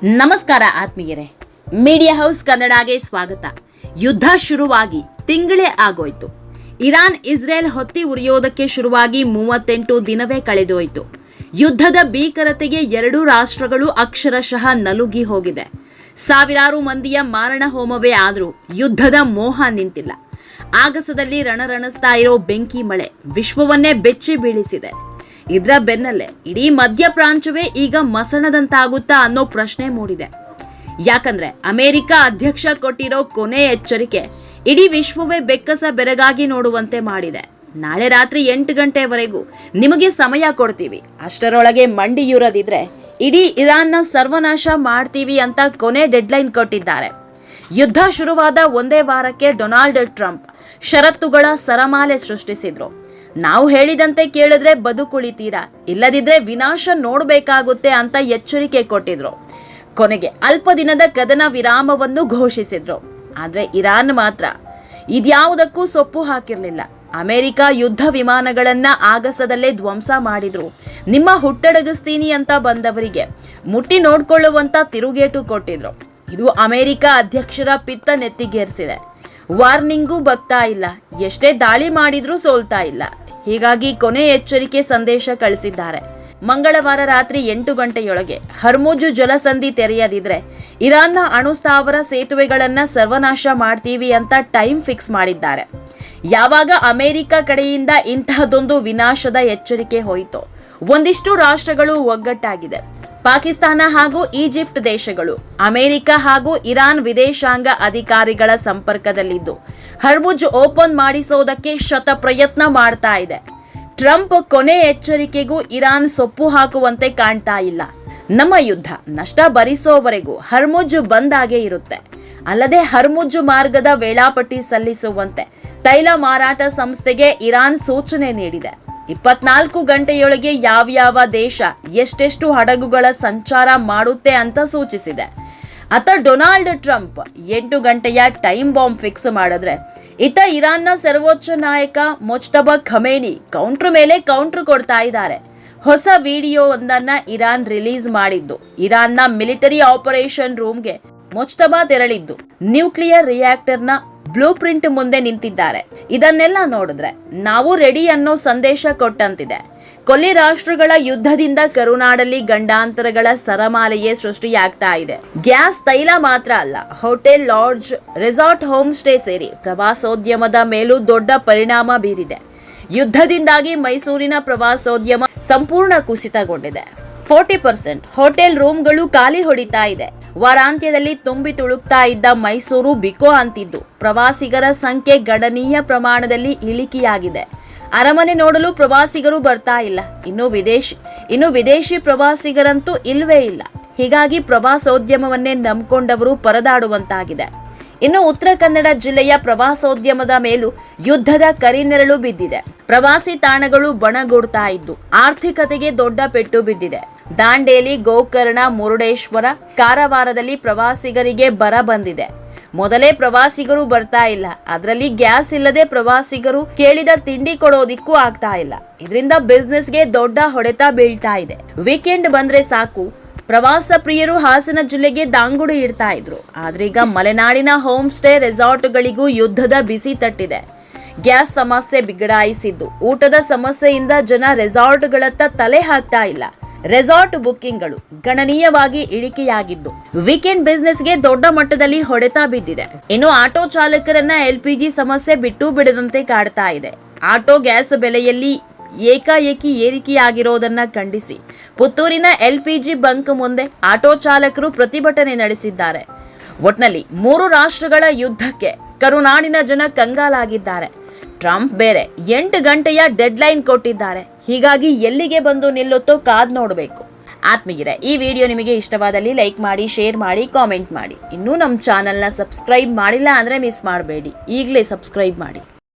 ನಮಸ್ಕಾರ ಆತ್ಮೀಯರೇ, media house ಕನ್ನಡಗೆ ಸ್ವಾಗತ. ಯುದ್ಧ ಶುರುವಾಗಿ ತಿಂಗಳೇ ಆಗೋಯ್ತು. ಇರಾನ್ ಇಸ್ರೇಲ್ ಹೊತ್ತಿ ಉರಿಯೋದಕ್ಕೆ ಶುರುವಾಗಿ 38 ದಿನವೇ ಕಳೆದೋಯ್ತು. ಯುದ್ಧದ ಭೀಕರತೆಗೆ ಎರಡೂ ರಾಷ್ಟ್ರಗಳು ಅಕ್ಷರಶಃ ನಲುಗಿ ಹೋಗಿದೆ. ಸಾವಿರಾರು ಮಂದಿಯ ಮಾರಣ ಹೋಮವೇ ಆದರೂ ಯುದ್ಧದ ಮೋಹ ನಿಂತಿಲ್ಲ. ಆಗಸದಲ್ಲಿ ರಣರಣಿಸ್ತಾ ಇರೋ ಬೆಂಕಿ ಮಳೆ ವಿಶ್ವವನ್ನೇ ಬೆಚ್ಚಿ ಬೀಳಿಸಿದೆ. ಇದರ ಬೆನ್ನಲ್ಲೇ ಇಡೀ ಮಧ್ಯ ಪ್ರಾಂತ್ಯವೇ ಈಗ ಮಸಣದಂತಾಗುತ್ತಾ ಅನ್ನೋ ಪ್ರಶ್ನೆ ಮೂಡಿದೆ. ಯಾಕಂದ್ರೆ ಅಮೆರಿಕ ಅಧ್ಯಕ್ಷ ಕೊಟ್ಟಿರೋ ಕೊನೆ ಎಚ್ಚರಿಕೆ ಇಡೀ ವಿಶ್ವವೇ ಬೆಕ್ಕಸ ಬೆರಗಾಗಿ ನೋಡುವಂತೆ ಮಾಡಿದೆ. ನಾಳೆ ರಾತ್ರಿ 8 ಗಂಟೆವರೆಗೂ ನಿಮಗೆ ಸಮಯ ಕೊಡ್ತೀವಿ, ಅಷ್ಟರೊಳಗೆ ಮಂಡಿಯೂರದಿದ್ರೆ ಇಡೀ ಇರಾನ್ನ ಸರ್ವನಾಶ ಮಾಡ್ತೀವಿ ಅಂತ ಕೊನೆ ಡೆಡ್ಲೈನ್ ಕೊಟ್ಟಿದ್ದಾರೆ. ಯುದ್ಧ ಶುರುವಾದ ಒಂದೇ ವಾರಕ್ಕೆ ಡೊನಾಲ್ಡ್ ಟ್ರಂಪ್ ಷರತ್ತುಗಳ ಸರಮಾಲೆ ಸೃಷ್ಟಿಸಿದ್ರು. ನಾವು ಹೇಳಿದಂತೆ ಕೇಳಿದ್ರೆ ಬದುಕುಳಿತೀರಾ, ಇಲ್ಲದಿದ್ರೆ ವಿನಾಶ ನೋಡಬೇಕಾಗುತ್ತೆ ಅಂತ ಎಚ್ಚರಿಕೆ ಕೊಟ್ಟಿದ್ರು. ಕೊನೆಗೆ ಅಲ್ಪ ದಿನದ ಕದನ ವಿರಾಮವನ್ನು ಘೋಷಿಸಿದ್ರು. ಆದ್ರೆ ಇರಾನ್ ಮಾತ್ರ ಇದ್ಯಾವುದಕ್ಕೂ ಸೊಪ್ಪು ಹಾಕಿರ್ಲಿಲ್ಲ. ಅಮೆರಿಕ ಯುದ್ಧ ವಿಮಾನಗಳನ್ನ ಆಗಸದಲ್ಲೇ ಧ್ವಂಸ ಮಾಡಿದ್ರು. ನಿಮ್ಮ ಹುಟ್ಟಡಗಿಸ್ತೀನಿ ಅಂತ ಬಂದವರಿಗೆ ಮುಟ್ಟಿ ನೋಡ್ಕೊಳ್ಳುವಂತ ತಿರುಗೇಟು ಕೊಟ್ಟಿದ್ರು. ಇದು ಅಮೆರಿಕ ಅಧ್ಯಕ್ಷರ ಪಿತ್ತ ನೆತ್ತಿಗೇರಿಸಿದೆ. ವಾರ್ನಿಂಗೂ ಬಗ್ತಾ ಇಲ್ಲ, ಎಷ್ಟೇ ದಾಳಿ ಮಾಡಿದ್ರೂ ಸೋಲ್ತಾ ಇಲ್ಲ. ಹೀಗಾಗಿ ಕೊನೆ ಎಚ್ಚರಿಕೆ ಸಂದೇಶ ಕಳಿಸಿದ್ದಾರೆ. ಮಂಗಳವಾರ ರಾತ್ರಿ 8 ಗಂಟೆಯೊಳಗೆ ಹರ್ಮುಜ್ ಜಲಸಂಧಿ ತೆರೆಯದಿದ್ರೆ ಇರಾನ್ನ ಅಣುಸ್ಥಾವರ ಸೇತುವೆಗಳನ್ನ ಸರ್ವನಾಶ ಮಾಡ್ತೀವಿ ಅಂತ ಟೈಮ್ ಫಿಕ್ಸ್ ಮಾಡಿದ್ದಾರೆ. ಯಾವಾಗ ಅಮೆರಿಕ ಕಡೆಯಿಂದ ಇಂತಹದೊಂದು ವಿನಾಶದ ಎಚ್ಚರಿಕೆ ಹೋಯಿತೋ ಒಂದಿಷ್ಟು ರಾಷ್ಟ್ರಗಳು ಒಗ್ಗಟ್ಟಾಗಿದೆ. ಪಾಕಿಸ್ತಾನ ಹಾಗೂ ಈಜಿಪ್ಟ್ ದೇಶಗಳು ಅಮೆರಿಕ ಹಾಗೂ ಇರಾನ್ ವಿದೇಶಾಂಗ ಅಧಿಕಾರಿಗಳ ಸಂಪರ್ಕದಲ್ಲಿದ್ದು ಹರ್ಮುಜ್ ಓಪನ್ ಮಾಡಿಸೋದಕ್ಕೆ ಶತ ಪ್ರಯತ್ನ ಮಾಡ್ತಾ ಇದೆ. ಟ್ರಂಪ್ ಕೊನೆ ಎಚ್ಚರಿಕೆಗೂ ಇರಾನ್ ಸೊಪ್ಪು ಹಾಕುವಂತೆ ಕಾಣ್ತಾ ಇಲ್ಲ. ನಮ್ಮ ಯುದ್ಧ ನಷ್ಟ ಭರಿಸೋವರೆಗೂ ಹರ್ಮುಜ್ ಬಂದಾಗೆ ಇರುತ್ತೆ. ಅಲ್ಲದೆ ಹರ್ಮುಜ್ ಮಾರ್ಗದ ವೇಳಾಪಟ್ಟಿ ಸಲ್ಲಿಸುವಂತೆ ತೈಲ ಮಾರಾಟ ಸಂಸ್ಥೆಗೆ ಇರಾನ್ ಸೂಚನೆ ನೀಡಿದೆ. 24 ಗಂಟೆಯೊಳಗೆ ಯಾವ್ಯಾವ ದೇಶ ಎಷ್ಟೆಷ್ಟು ಹಡಗುಗಳ ಸಂಚಾರ ಮಾಡುತ್ತೆ ಅಂತ ಸೂಚಿಸಿದೆ. ಅತ್ತ ಡೊನಾಲ್ಡ್ ಟ್ರಂಪ್ 8 ಗಂಟೆಯ ಟೈಮ್ ಬಾಂಬ್ ಫಿಕ್ಸ್ ಮಾಡಿದ್ರೆ ಇತ್ತ ಇರಾನ್ನ ಸರ್ವೋಚ್ಚ ನಾಯಕ ಮೊಜ್ತಬಾ ಖಮೇನಿ ಕೌಂಟ್ರ್ ಮೇಲೆ ಕೌಂಟ್ರ್ ಕೊಡ್ತಾ ಇದ್ದಾರೆ. ಹೊಸ ವಿಡಿಯೋ ಒಂದನ್ನ ಇರಾನ್ ರಿಲೀಸ್ ಮಾಡಿದ್ದು. ಇರಾನ್ನ ಮಿಲಿಟರಿ ಆಪರೇಷನ್ ರೂಮ್ಗೆ ಮೊಜ್ತಬಾ ತೆರಳಿದ್ದು ನ್ಯೂಕ್ಲಿಯರ್ ರಿಯಾಕ್ಟರ್ನ ಬ್ಲೂ ಪ್ರಿಂಟ್ ಮುಂದೆ ನಿಂತಿದ್ದಾರೆ. ಇದನ್ನೆಲ್ಲ ನೋಡಿದ್ರೆ ನಾವು ರೆಡಿ ಅನ್ನೋ ಸಂದೇಶ ಕೊಟ್ಟಂತಿದೆ. ಕೊಲ್ಲಿ ರಾಷ್ಟ್ರಗಳ ಯುದ್ಧದಿಂದ ಕರುನಾಡಲ್ಲಿ ಗಂಡಾಂತರಗಳ ಸರಮಾಲೆಯೇ ಸೃಷ್ಟಿಯಾಗ್ತಾ ಇದೆ. ಗ್ಯಾಸ್, ತೈಲ ಮಾತ್ರ ಅಲ್ಲ, hotel, lodge, resort, home stay ಸೇರಿ ಪ್ರವಾಸೋದ್ಯಮದ ಮೇಲೂ ದೊಡ್ಡ ಪರಿಣಾಮ ಬೀರಿದೆ. ಯುದ್ಧದಿಂದಾಗಿ ಮೈಸೂರಿನ ಪ್ರವಾಸೋದ್ಯಮ ಸಂಪೂರ್ಣ ಕುಸಿತಗೊಂಡಿದೆ. 40% ಹೋಟೆಲ್ ರೂಮ್ಗಳು ಖಾಲಿ ಹೊಡಿತಾ ಇದೆ. ವಾರಾಂತ್ಯದಲ್ಲಿ ತುಂಬಿ ತುಳುಕ್ತಾ ಇದ್ದ ಮೈಸೂರು ಬಿಕೋ ಅಂತಿದ್ದು ಪ್ರವಾಸಿಗರ ಸಂಖ್ಯೆ ಗಣನೀಯ ಪ್ರಮಾಣದಲ್ಲಿ ಇಳಿಕೆಯಾಗಿದೆ. ಅರಮನೆ ನೋಡಲು ಪ್ರವಾಸಿಗರು ಬರ್ತಾ ಇಲ್ಲ. ಇನ್ನು ವಿದೇಶಿ ಪ್ರವಾಸಿಗರಂತೂ ಇಲ್ವೇ ಇಲ್ಲ. ಹೀಗಾಗಿ ಪ್ರವಾಸೋದ್ಯಮವನ್ನೇ ನಂಬಿಕೊಂಡವರು ಪರದಾಡುವಂತಾಗಿದೆ. ಇನ್ನು ಉತ್ತರ ಕನ್ನಡ ಜಿಲ್ಲೆಯ ಪ್ರವಾಸೋದ್ಯಮದ ಮೇಲೂ ಯುದ್ಧದ ಕರಿನೆರಳು ಬಿದ್ದಿದೆ. ಪ್ರವಾಸಿ ತಾಣಗಳು ಬಣಗುಡ್ತಾ ಇದ್ದು ಆರ್ಥಿಕತೆಗೆ ದೊಡ್ಡ ಪೆಟ್ಟು ಬಿದ್ದಿದೆ. ದಾಂಡೇಲಿ, ಗೋಕರ್ಣ, ಮುರುಡೇಶ್ವರ, ಕಾರವಾರದಲ್ಲಿ ಪ್ರವಾಸಿಗರಿಗೆ ಬರ ಬಂದಿದೆ. ಮೊದಲೇ ಪ್ರವಾಸಿಗರು ಬರ್ತಾ ಇಲ್ಲ, ಅದರಲ್ಲಿ ಗ್ಯಾಸ್ ಇಲ್ಲದೆ ಪ್ರವಾಸಿಗರು ಕೇಳಿದ ತಿಂಡಿ ಕೊಡೋದಿಕ್ಕೂ ಆಗ್ತಾ ಇಲ್ಲ. ಇದರಿಂದ ಬಿಸ್ನೆಸ್ಗೆ ದೊಡ್ಡ ಹೊಡೆತ ಬೀಳ್ತಾ ಇದೆ. ವೀಕೆಂಡ್ ಬಂದ್ರೆ ಸಾಕು ಪ್ರವಾಸ ಪ್ರಿಯರು ಹಾಸನ ಜಿಲ್ಲೆಗೆ ದಾಂಗುಡು ಇಡ್ತಾ ಇದ್ರು. ಆದ್ರೀಗ ಮಲೆನಾಡಿನ ಹೋಮ್ ಸ್ಟೇ ರೆಸಾರ್ಟ್ಗಳಿಗೂ ಯುದ್ಧದ ಬಿಸಿ ತಟ್ಟಿದೆ. ಗ್ಯಾಸ್ ಸಮಸ್ಯೆ ಬಿಗಡಾಯಿಸಿದ್ದು ಊಟದ ಸಮಸ್ಯೆಯಿಂದ ಜನ ರೆಸಾರ್ಟ್ಗಳತ್ತ ತಲೆ ಹಾಕ್ತಾ ಇಲ್ಲ. ರೆಸಾರ್ಟ್ ಬುಕ್ಕಿಂಗ್ಗಳು ಗಣನೀಯವಾಗಿ ಇಳಿಕೆಯಾಗಿದ್ದು ವೀಕೆಂಡ್ ಬಿಸ್ನೆಸ್ಗೆ ದೊಡ್ಡ ಮಟ್ಟದಲ್ಲಿ ಹೊಡೆತ ಬಿದ್ದಿದೆ. ಇನ್ನು ಆಟೋ ಚಾಲಕರನ್ನ LPG ಸಮಸ್ಯೆ ಬಿಟ್ಟು ಬಿಡದಂತೆ ಕಾಡ್ತಾ ಇದೆ. ಆಟೋ ಗ್ಯಾಸ್ ಬೆಲೆಯಲ್ಲಿ ಏಕಾಏಕಿ ಏರಿಕೆಯಾಗಿರೋದನ್ನ ಖಂಡಿಸಿ ಪುತ್ತೂರಿನ LPG ಬಂಕ್ ಮುಂದೆ ಆಟೋ ಚಾಲಕರು ಪ್ರತಿಭಟನೆ ನಡೆಸಿದ್ದಾರೆ. ಒಟ್ನಲ್ಲಿ 3 ರಾಷ್ಟ್ರಗಳ ಯುದ್ಧಕ್ಕೆ ಕರುನಾಡಿನ ಜನ ಕಂಗಾಲಾಗಿದ್ದಾರೆ. ಟ್ರಂಪ್ ಬೇರೆ 8 ಗಂಟೆಯ ಡೆಡ್ಲೈನ್ ಕೊಟ್ಟಿದ್ದಾರೆ. ಹೀಗಾಗಿ ಎಲ್ಲಿಗೆ ಬಂದು ನಿಲ್ಲುತ್ತೋ ಕಾದ್ ನೋಡಬೇಕು. ಆತ್ಮೀಯರೇ, ಈ ವಿಡಿಯೋ ನಿಮಗೆ ಇಷ್ಟವಾದಲ್ಲಿ ಲೈಕ್ ಮಾಡಿ, ಶೇರ್ ಮಾಡಿ, ಕಾಮೆಂಟ್ ಮಾಡಿ. ಇನ್ನೂ ನಮ್ಮ ಚಾನೆಲ್ನ ಸಬ್ಸ್ಕ್ರೈಬ್ ಮಾಡಿಲ್ಲ ಅಂದರೆ ಮಿಸ್ ಮಾಡಬೇಡಿ, ಈಗಲೇ ಸಬ್ಸ್ಕ್ರೈಬ್ ಮಾಡಿ.